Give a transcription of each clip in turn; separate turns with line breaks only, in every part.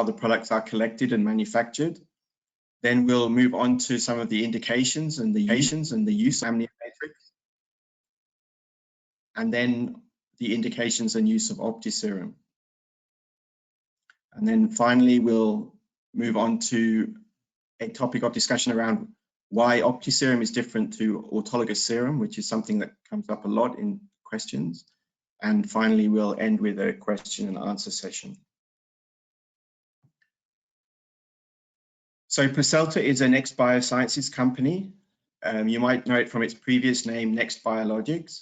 the products are collected and manufactured. Then we'll move on to some of the indications and the use of AmnioMatrix. And then the indications and use of OptiSerum. And then finally, we'll move on to a topic of discussion around why OptiSerum is different to autologous serum, which is something that comes up a lot in questions. And finally, we'll end with a question and answer session. So Placelta is a Next Biosciences company. You might know it from its previous name, Next Biologics.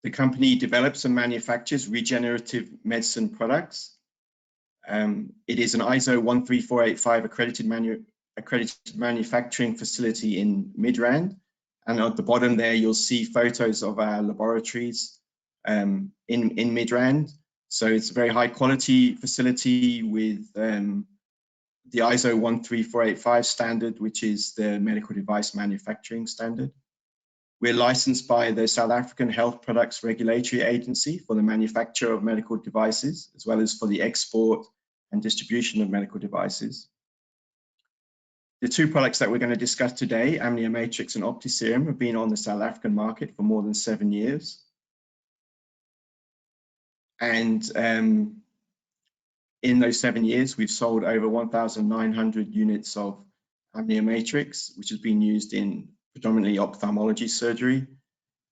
The company develops and manufactures regenerative medicine products. It is an ISO 13485 accredited manufacturing facility in Midrand. And at the bottom there, you'll see photos of our laboratories in Midrand. So it's a very high quality facility with the ISO 13485 standard, which is the medical device manufacturing standard. We're licensed by the South African Health Products Regulatory Agency for the manufacture of medical devices, as well as for the export and distribution of medical devices. The two products that we're going to discuss today, AmnioMatrix and OptiSerum, have been on the South African market for more than 7 years. And in those 7 years, we've sold over 1,900 units of AmnioMatrix, which has been used in predominantly ophthalmology surgery,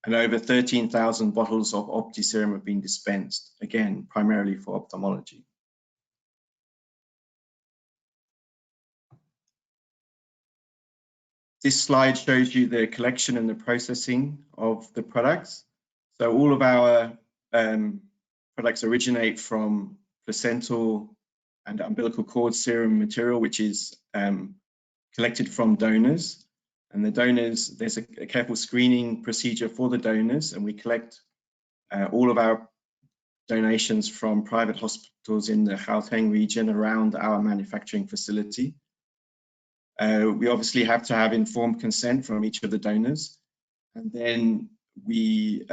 and over 13,000 bottles of OptiSerum have been dispensed, again, primarily for ophthalmology. This slide shows you the collection and the processing of the products. So all of our products originate from placental and umbilical cord serum material, which is collected from donors. And the donors, there's a careful screening procedure for the donors, and we collect all of our donations from private hospitals in the Gauteng region around our manufacturing facility. We obviously have to have informed consent from each of the donors, and then we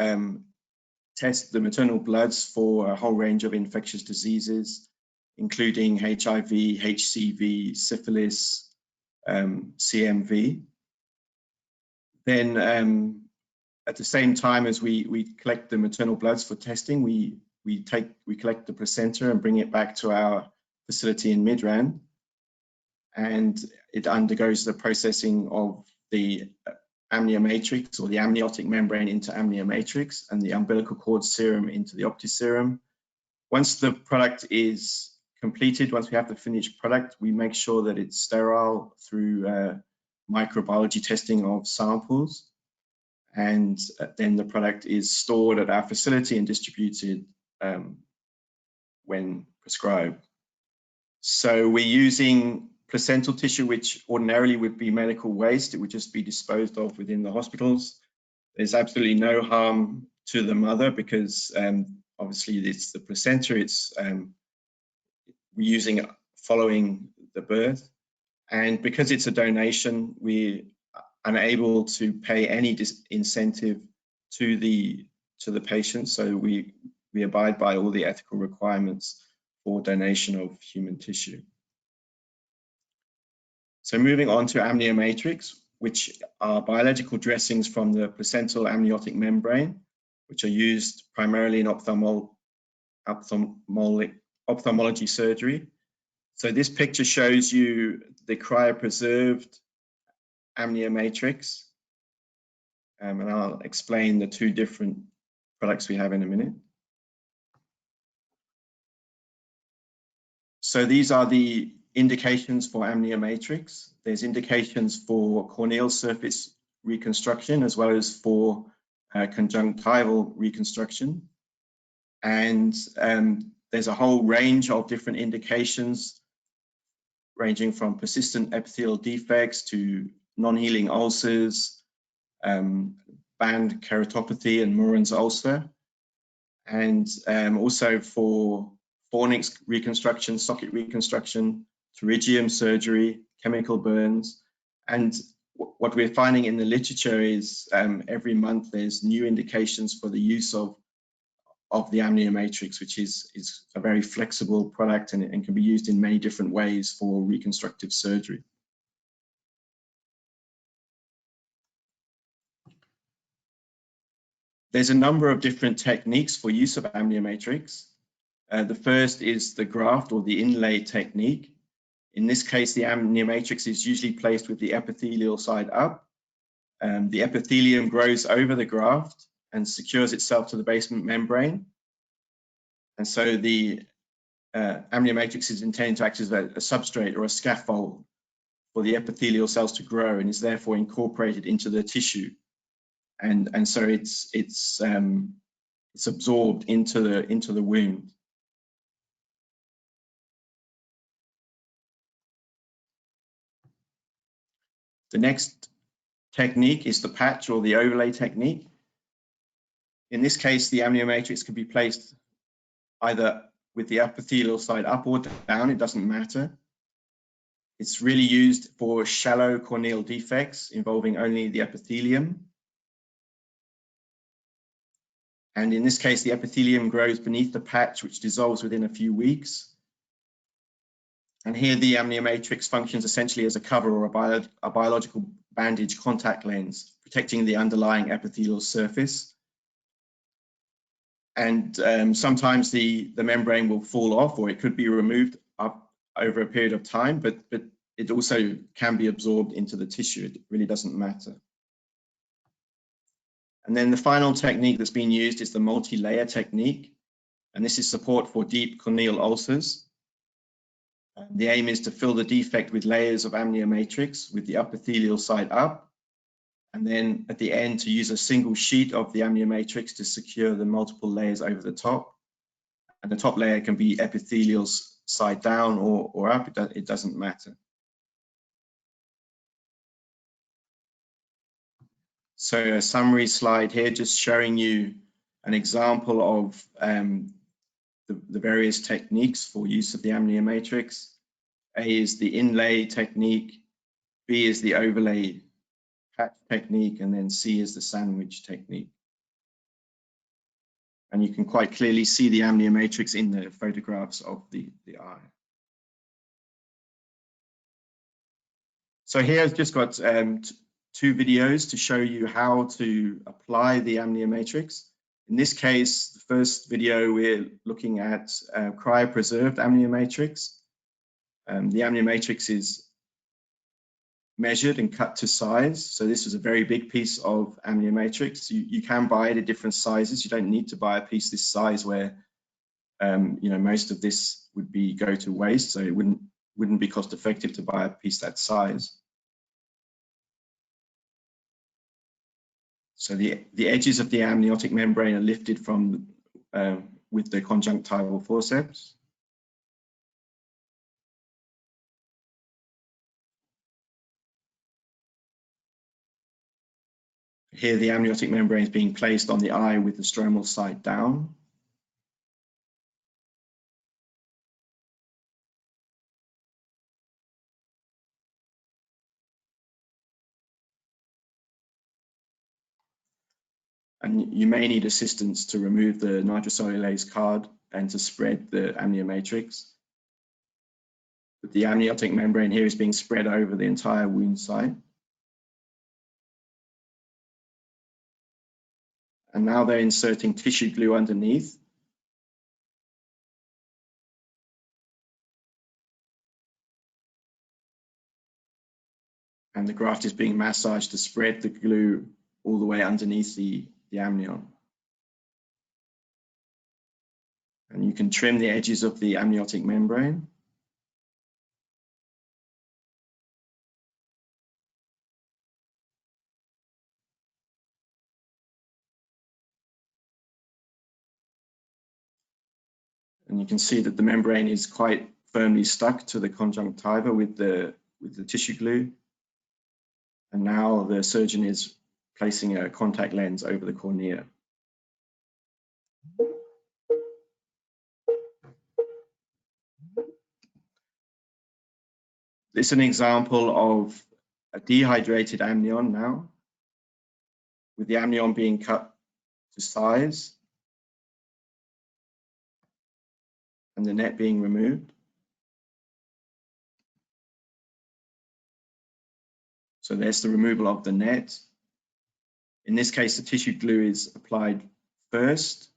test the maternal bloods for a whole range of infectious diseases, including HIV, HCV, syphilis, CMV. Then at the same time as we collect the maternal bloods for testing, we collect the placenta and bring it back to our facility in Midrand, and it undergoes the processing of the AmnioMatrix or the amniotic membrane into AmnioMatrix and the umbilical cord serum into the OptiSerum. Once the product is completed, once we have the finished product, we make sure that it's sterile through microbiology testing of samples, and then the product is stored at our facility and distributed when prescribed. So we're using placental tissue, which ordinarily would be medical waste. It would just be disposed of within the hospitals. There's absolutely no harm to the mother because obviously it's the placenta, it's we're using it following the birth. And because it's a donation, we're unable to pay any incentive to the patient. So we abide by all the ethical requirements for donation of human tissue. So moving on to AmnioMatrix, which are biological dressings from the placental amniotic membrane, which are used primarily in ophthalmology surgery. So this picture shows you the cryopreserved AmnioMatrix, and I'll explain the two different products we have in a minute. So these are the indications for AmnioMatrix. There's indications for corneal surface reconstruction as well as for conjunctival reconstruction. And there's a whole range of different indications ranging from persistent epithelial defects to non-healing ulcers, band keratopathy and Moran's ulcer, and also for fornix reconstruction, socket reconstruction, pterygium surgery, chemical burns. And what we're finding in the literature is every month there's new indications for the use of of the AmnioMatrix, which is a very flexible product and can be used in many different ways for reconstructive surgery. There's a number of different techniques for use of AmnioMatrix. The first is the graft or the inlay technique. In this case, the AmnioMatrix is usually placed with the epithelial side up. The epithelium grows over the graft and secures itself to the basement membrane. And so the AmnioMatrix is intended to act as a substrate or a scaffold for the epithelial cells to grow, and is therefore incorporated into the tissue. And so it's absorbed into the wound. The next technique is the patch or the overlay technique. In this case, the AmnioMatrix can be placed either with the epithelial side up or down, it doesn't matter. It's really used for shallow corneal defects involving only the epithelium. And in this case, the epithelium grows beneath the patch, which dissolves within a few weeks. And here the AmnioMatrix functions essentially as a cover or a biological bandage contact lens, protecting the underlying epithelial surface. And sometimes the membrane will fall off, or it could be removed up over a period of time, but it also can be absorbed into the tissue. It really doesn't matter. And then the final technique that's been used is the multi-layer technique. And this is support for deep corneal ulcers. The aim is to fill the defect with layers of AmnioMatrix with the epithelial side up, and then at the end to use a single sheet of the AmnioMatrix to secure the multiple layers over the top. And the top layer can be epithelial side down or up, it doesn't matter. So a summary slide here just showing you an example of the various techniques for use of the AmnioMatrix. A is the inlay technique, B is the overlay patch technique, and then C is the sandwich technique. And you can quite clearly see the AmnioMatrix in the photographs of the eye. So here I've just got two videos to show you how to apply the AmnioMatrix. In this case, the first video, we're looking at cryopreserved AmnioMatrix. The AmnioMatrix is measured and cut to size. So this is a very big piece of AmnioMatrix. You can buy it at different sizes. You don't need to buy a piece this size where most of this would go to waste. So it wouldn't be cost effective to buy a piece that size. So the edges of the amniotic membrane are lifted from with the conjunctival forceps. Here the amniotic membrane is being placed on the eye with the stromal side down. And you may need assistance to remove the nitrocellulase card and to spread the AmnioMatrix. But the amniotic membrane here is being spread over the entire wound site. And now they're inserting tissue glue underneath. And the graft is being massaged to spread the glue all the way underneath the amnion. And you can trim the edges of the amniotic membrane. And you can see that the membrane is quite firmly stuck to the conjunctiva with the tissue glue. And now the surgeon is placing a contact lens over the cornea. This is an example of a dehydrated amnion now, with the amnion being cut to size. and the net being removed. So there's the removal of the net. In this case, the tissue glue is applied first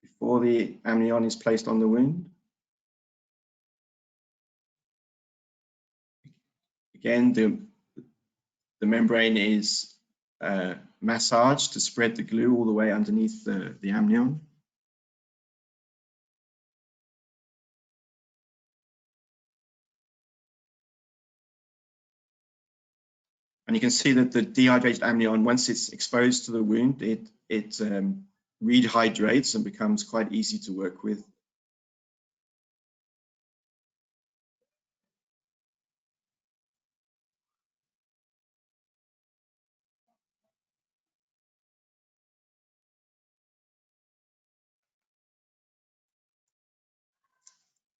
before the amnion is placed on the wound. Again, the membrane is massaged to spread the glue all the way underneath the amnion. And you can see that the dehydrated amnion, once it's exposed to the wound, it rehydrates and becomes quite easy to work with.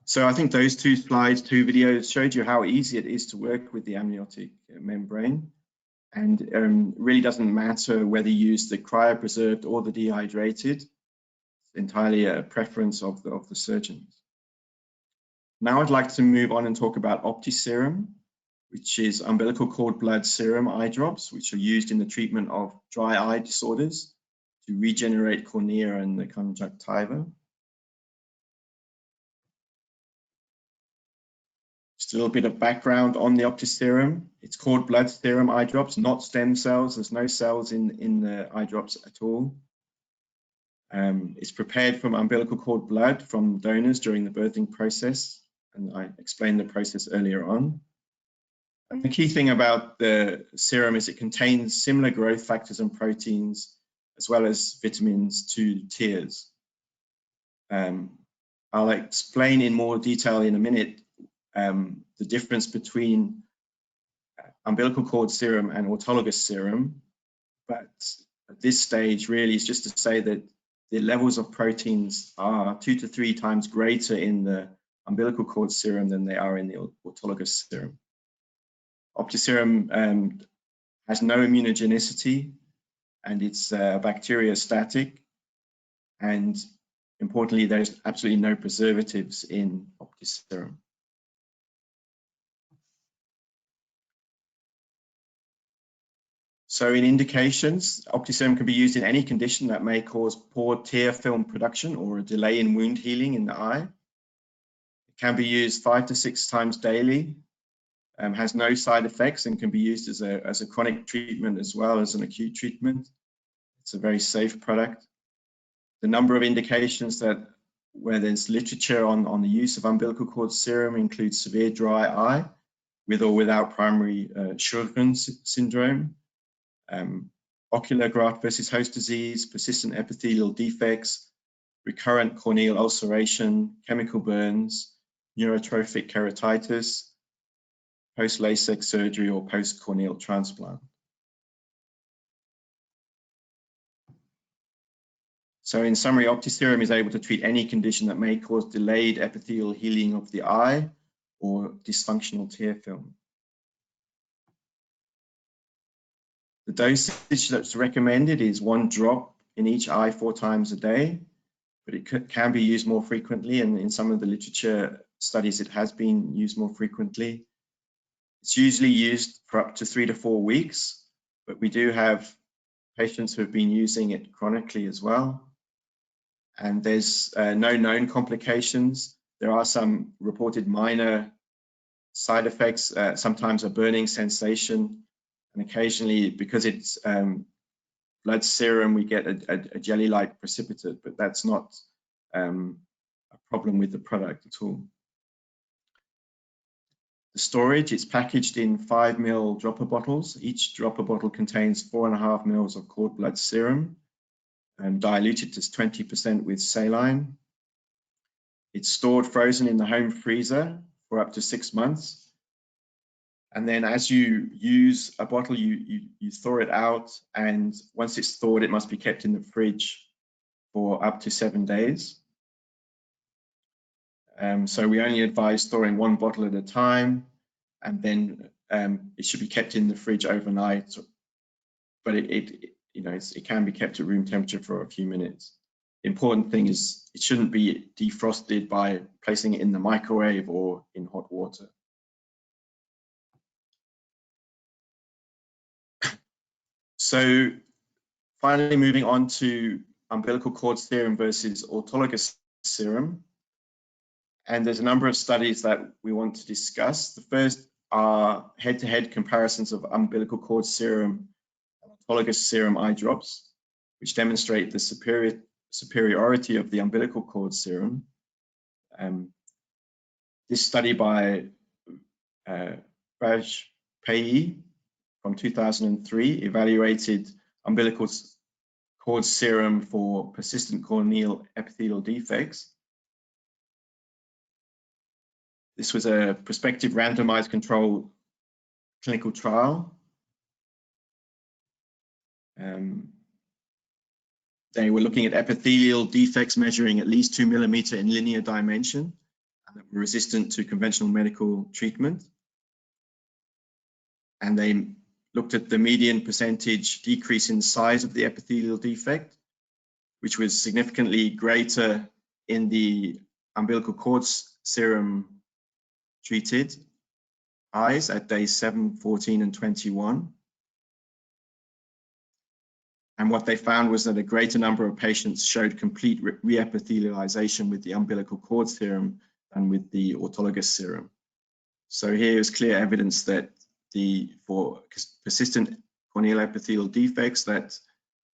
So I think those two videos showed you how easy it is to work with the amniotic membrane. And really doesn't matter whether you use the cryopreserved or the dehydrated. It's entirely a preference of the surgeons. Now I'd like to move on and talk about OptiSerum, which is umbilical cord blood serum eye drops, which are used in the treatment of dry eye disorders to regenerate cornea and the conjunctiva. Just a little bit of background on the OptiSerum. It's cord blood serum eye drops, not stem cells. There's no cells in the eye drops at all. It's prepared from umbilical cord blood from donors during the birthing process, and I explained the process earlier on. And the key thing about the serum is it contains similar growth factors and proteins, as well as vitamins to tears. I'll explain in more detail in a minute the difference between umbilical cord serum and autologous serum, but at this stage really is just to say that the levels of proteins are 2 to 3 times greater in the umbilical cord serum than they are in the autologous serum. OptiSerum has no immunogenicity, and it's bacteriostatic, and importantly, there's absolutely no preservatives in OptiSerum. So in indications, OptiSerum can be used in any condition that may cause poor tear film production or a delay in wound healing in the eye. It can be used 5 to 6 times daily, has no side effects, and can be used as a chronic treatment as well as an acute treatment. It's a very safe product. The number of indications where there's literature on the use of umbilical cord serum includes severe dry eye with or without primary Sjogren's syndrome, ocular graft versus host disease, persistent epithelial defects, recurrent corneal ulceration, chemical burns, neurotrophic keratitis, post-LASIK surgery or post-corneal transplant. So in summary, OptiSerum is able to treat any condition that may cause delayed epithelial healing of the eye or dysfunctional tear film. The dosage that's recommended is 1 drop in each eye 4 times a day, but it can be used more frequently, and in some of the literature studies it has been used more frequently. It's usually used for up to 3 to 4 weeks, but we do have patients who have been using it chronically as well. And there's no known complications. There are some reported minor side effects, sometimes a burning sensation, and occasionally, because it's blood serum, we get a jelly-like precipitate, but that's not a problem with the product at all. The storage, it's packaged in 5 ml dropper bottles. Each dropper bottle contains 4.5 ml of cord blood serum, diluted to 20% with saline. It's stored frozen in the home freezer for up to 6 months. And then as you use a bottle, you thaw it out, and once it's thawed, it must be kept in the fridge for up to 7 days. So we only advise thawing 1 bottle at a time, and then it should be kept in the fridge overnight. But it can be kept at room temperature for a few minutes. important thing is it shouldn't be defrosted by placing it in the microwave or in hot water. So finally, moving on to umbilical cord serum versus autologous serum. And there's a number of studies that we want to discuss. The first are head-to-head comparisons of umbilical cord serum and autologous serum eye drops, which demonstrate the superiority of the umbilical cord serum. This study by Vajpayee from 2003 evaluated umbilical cord serum for persistent corneal epithelial defects. This was a prospective randomized controlled clinical trial. They were looking at epithelial defects measuring at least 2 millimeters in linear dimension and that were resistant to conventional medical treatment. And they looked at the median percentage decrease in size of the epithelial defect, which was significantly greater in the umbilical cord serum treated eyes at days 7, 14, and 21. And what they found was that a greater number of patients showed complete reepithelialization with the umbilical cord serum than with the autologous serum. So here is clear evidence that for persistent corneal epithelial defects that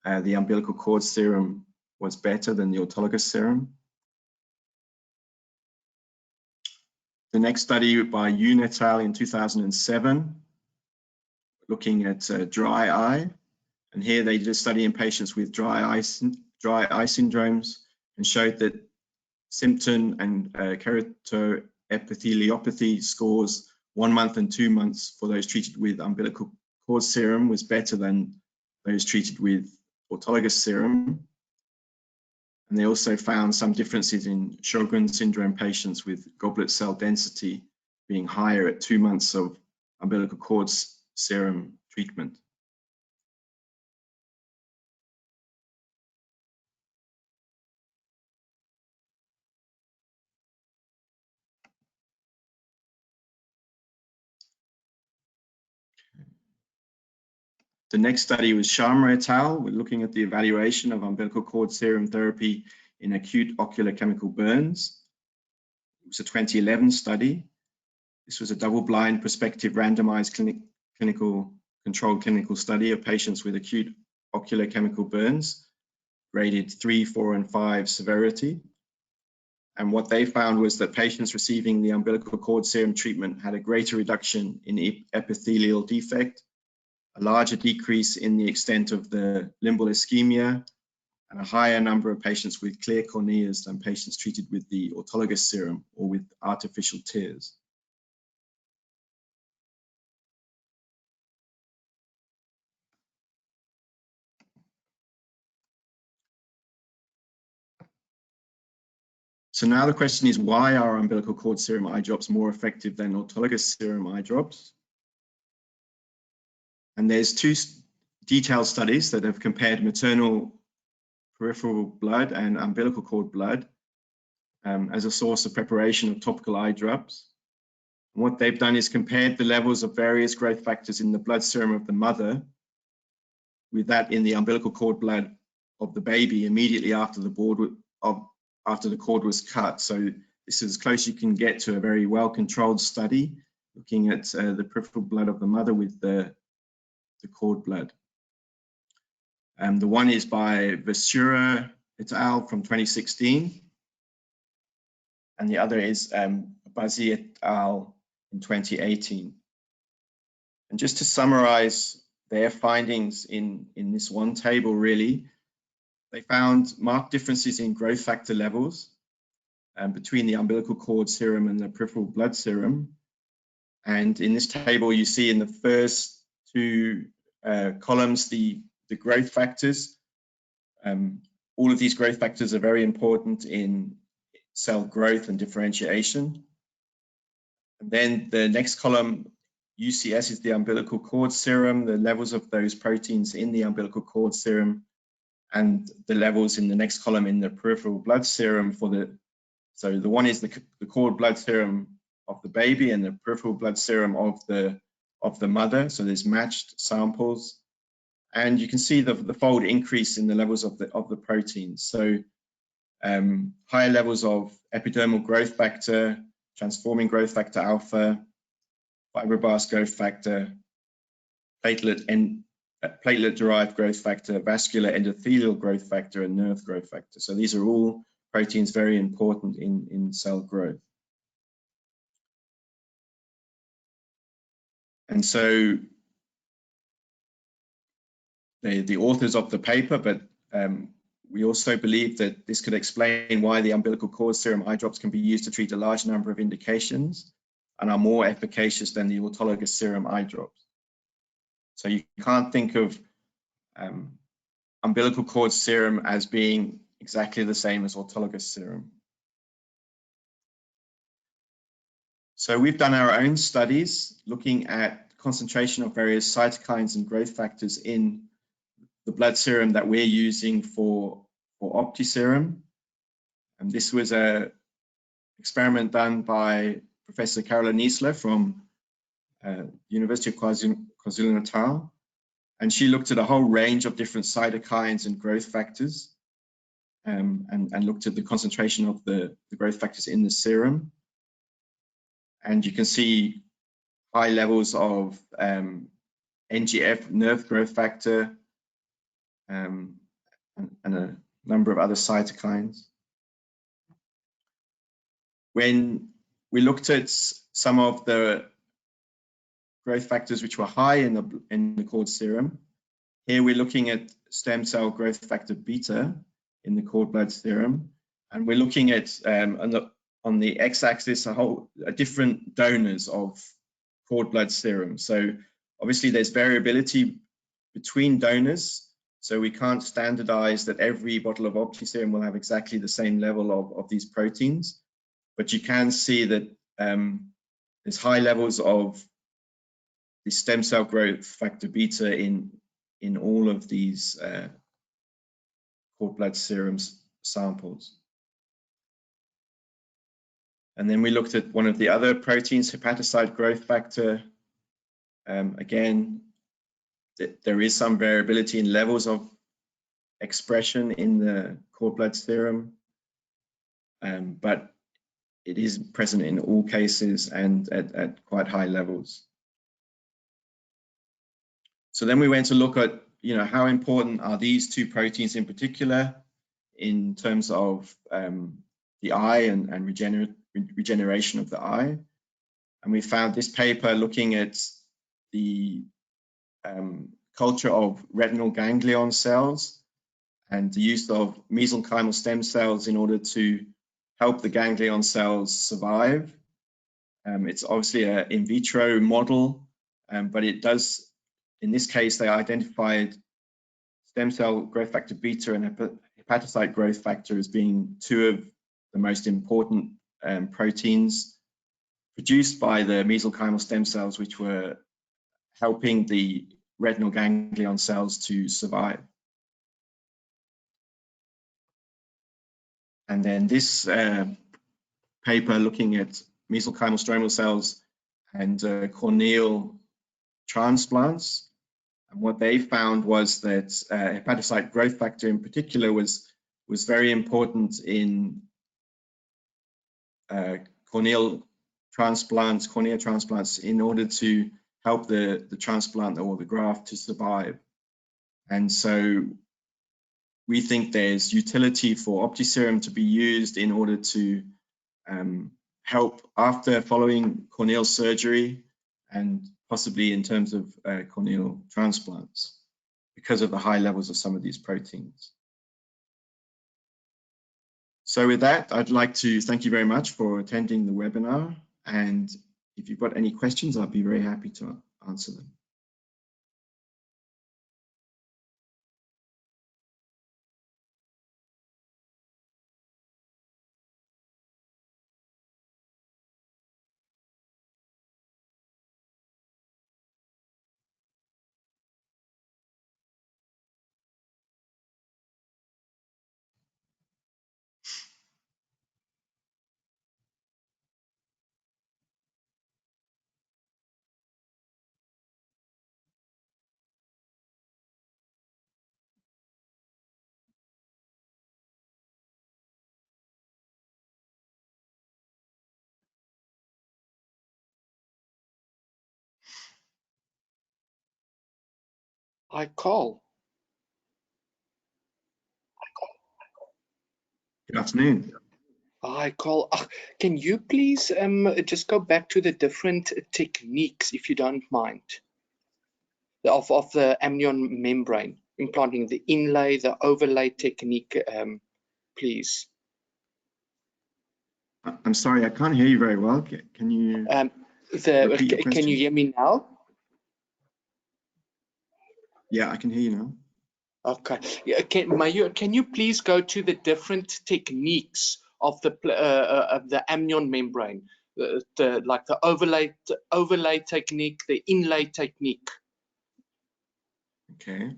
the umbilical cord serum was better than the autologous serum. The next study by Yoon et al. In 2007, looking at dry eye. And here they did a study in patients with dry eye syndromes and showed that symptom and keratoepitheliopathy scores 1 month and 2 months for those treated with umbilical cord serum was better than those treated with autologous serum. And they also found some differences in Sjogren syndrome patients with goblet cell density being higher at 2 months of umbilical cord serum treatment. The next study was Sharma et al. We're looking at the evaluation of umbilical cord serum therapy in acute ocular chemical burns. It was a 2011 study. This was a double-blind, prospective, randomized controlled clinical study of patients with acute ocular chemical burns, graded 3, 4, and 5 severity. And what they found was that patients receiving the umbilical cord serum treatment had a greater reduction in epithelial defect, a larger decrease in the extent of the limbal ischemia, and a higher number of patients with clear corneas than patients treated with the autologous serum or with artificial tears. So now the question is, why are umbilical cord serum eye drops more effective than autologous serum eye drops? And there's 2 detailed studies that have compared maternal peripheral blood and umbilical cord blood as a source of preparation of topical eye drops. And what they've done is compared the levels of various growth factors in the blood serum of the mother with that in the umbilical cord blood of the baby immediately after the cord was cut. So this is as close you can get to a very well-controlled study looking at the peripheral blood of the mother with the cord blood. The one is by Vasura et al. From 2016, and the other is Bazi et al. In 2018. And just to summarize their findings in this one table, really, they found marked differences in growth factor levels between the umbilical cord serum and the peripheral blood serum. And in this table, you see in the first 2 columns the growth factors. All of these growth factors are very important in cell growth and differentiation. And then the next column, UCS, is the umbilical cord serum, the levels of those proteins in the umbilical cord serum, and the levels in the next column in the peripheral blood serum for so the one is the cord blood serum of the baby and the peripheral blood serum of the mother. So there's matched samples, and you can see the fold increase in the levels of the proteins. So higher levels of epidermal growth factor, transforming growth factor alpha, fibroblast growth factor, platelet-derived growth factor, vascular endothelial growth factor, and nerve growth factor. So these are all proteins very important in cell growth. And so the authors of the paper, but we also believe that this could explain why the umbilical cord serum eye drops can be used to treat a large number of indications and are more efficacious than the autologous serum eye drops. So you can't think of umbilical cord serum as being exactly the same as autologous serum. So we've done our own studies looking at concentration of various cytokines and growth factors in the blood serum that we're using for OptiSerum. And this was an experiment done by Professor Carola Niesler from University of KwaZulu-Natal. And she looked at a whole range of different cytokines and growth factors and looked at the concentration of the growth factors in the serum. And you can see high levels of NGF, nerve growth factor, and a number of other cytokines. When we looked at some of the growth factors which were high in the cord serum, here we're looking at stem cell growth factor beta in the cord blood serum, and we're looking at on the x-axis different donors of cord blood serum. So obviously there's variability between donors, so we can't standardize that every bottle of OptiSerum will have exactly the same level of these proteins, but you can see that there's high levels of the stem cell growth factor beta in all of these cord blood serum samples. And then we looked at one of the other proteins, hepatocyte growth factor. Again, there is some variability in levels of expression in the cord blood serum, but it is present in all cases and at quite high levels. So then we went to look at, how important are these two proteins in particular in terms of the eye and regeneration of the eye. And we found this paper looking at the culture of retinal ganglion cells and the use of mesenchymal stem cells in order to help the ganglion cells survive. It's obviously an in vitro model, but it does, in this case, they identified stem cell growth factor beta and hepatocyte growth factor as being two of the most important proteins produced by the mesenchymal stem cells, which were helping the retinal ganglion cells to survive. And then this paper looking at mesenchymal stromal cells and corneal transplants. And what they found was that hepatocyte growth factor in particular was very important in cornea transplants in order to help the transplant or the graft to survive. And so we think there's utility for OptiSerum to be used in order to help after following corneal surgery and possibly in terms of corneal transplants because of the high levels of some of these proteins. So with that, I'd like to thank you very much for attending the webinar. And if you've got any questions, I'd be very happy to answer them.
Hi, Carl.
Good afternoon.
Hi, Carl. Can you please just go back to the different techniques, if you don't mind, of the amnion membrane, implanting the inlay, the overlay technique, please?
I'm sorry, I can't hear you very well. Can you repeat your question?
Can you hear me now?
Yeah, I can hear you now.
Okay. Yeah, can you please go to the different techniques of the amnion membrane, like the overlay technique, the inlay technique?
Okay.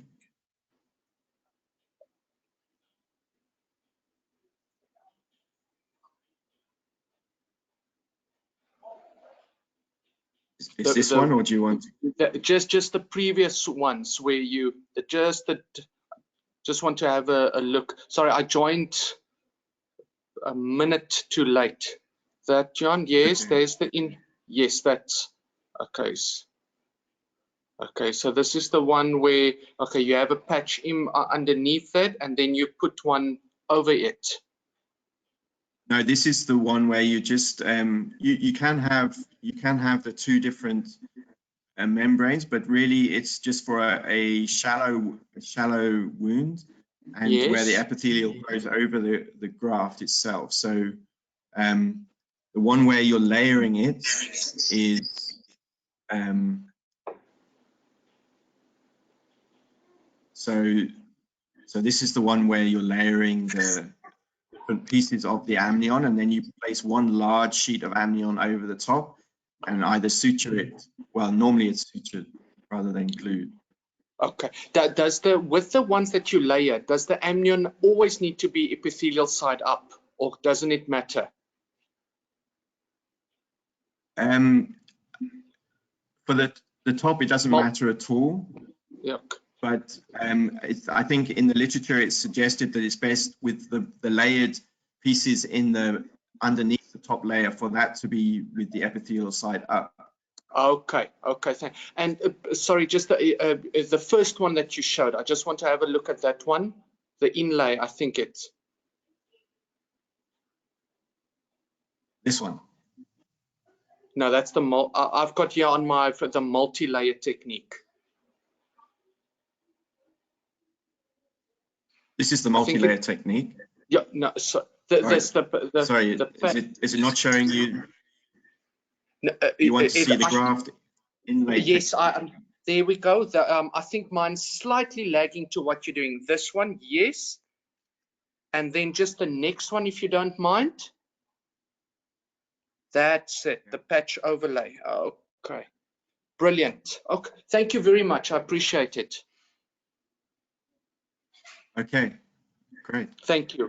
Is this one, or do you want
just the previous ones where you just want to have a look? Sorry, I joined a minute too late. That, John? Yes,
okay.
there's the in. Yes, that's okay. Okay, so this is the one where, okay, you have a patch underneath that, and then you put one over it.
No, this is the one where you just you can have the two different membranes, but really it's just for a shallow wound, and
Yes.
where the epithelial goes over the graft itself. So the one where you're layering it is so this is the one where you're layering the different pieces of the amnion, and then you place one large sheet of amnion over the top and either suture it. Well, normally it's sutured rather than glued.
Okay. With the ones that you layer, does the amnion always need to be epithelial side up, or doesn't it matter?
For the top, it doesn't matter at all.
Yep.
But I think in the literature it's suggested that it's best with the layered pieces underneath the top layer for that to be with the epithelial side up.
Okay. Thank. And sorry, just the first one that you showed. I just want to have a look at that one. The inlay, I think it's
this one.
No, that's the I've got here on the multi-layer technique.
This is the multi-layer technique.
Yeah, no. So
sorry, is it not showing you? No, you want to see the graft inlay?
Yes, there we go. I think mine's slightly lagging to what you're doing. This one, yes, and then just the next one, if you don't mind. That's it. The patch overlay. Okay, brilliant. Okay, thank you very much. I appreciate it.
Okay, great.
Thank you.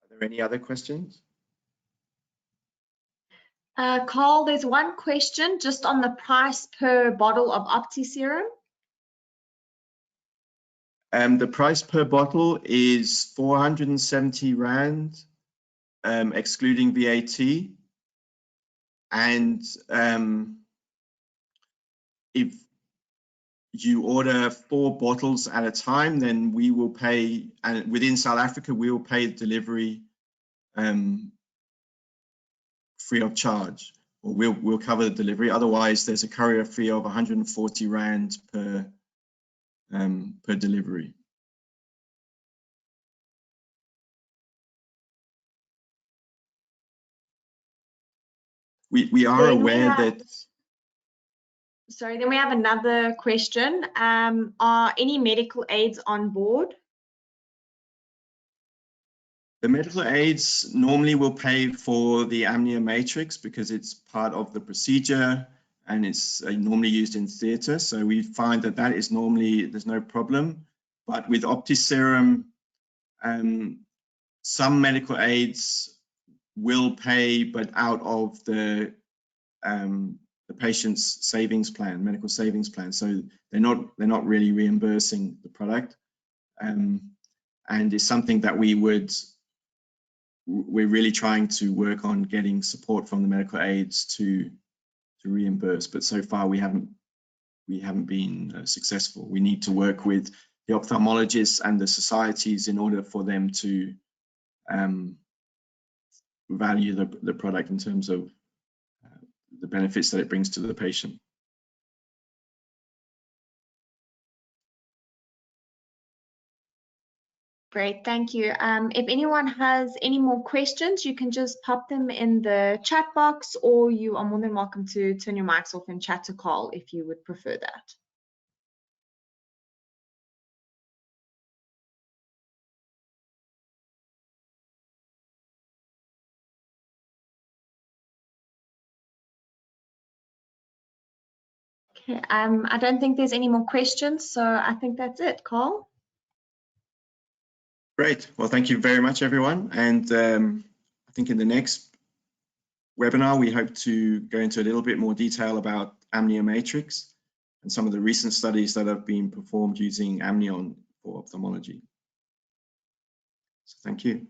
Are there any other questions?
Carl, there's one question just on the price per bottle of OptiSerum.
The price per bottle is 470 Rand, excluding VAT. And if you order 4 bottles at a time, then we will pay, and within South Africa, we will pay delivery free of charge, or we'll cover the delivery. Otherwise, there's a courier fee of 140 Rand per delivery. We are aware that.
Sorry, then we have another question. Are any medical aids on board?
The medical aids normally will pay for the AmnioMatrix because it's part of the procedure and it's normally used in theatre. So we find that that is normally, there's no problem. But with OptiSerum, some medical aids will pay, but out of the patient's savings plan, medical savings plan. So they're not really reimbursing the product, and it's something that we're really trying to work on getting support from the medical aids to reimburse, but so far we haven't been successful. We need to work with the ophthalmologists and the societies in order for them to value the product in terms of the benefits that it brings to the patient.
Great, thank you. If anyone has any more questions, you can just pop them in the chat box, or you are more than welcome to turn your mics off and chat to Carl if you would prefer that. Okay, I don't think there's any more questions, so I think that's it, Carl.
Great. Well, thank you very much, everyone. And I think in the next webinar, we hope to go into a little bit more detail about AmnioMatrix and some of the recent studies that have been performed using amnion for ophthalmology. So thank you.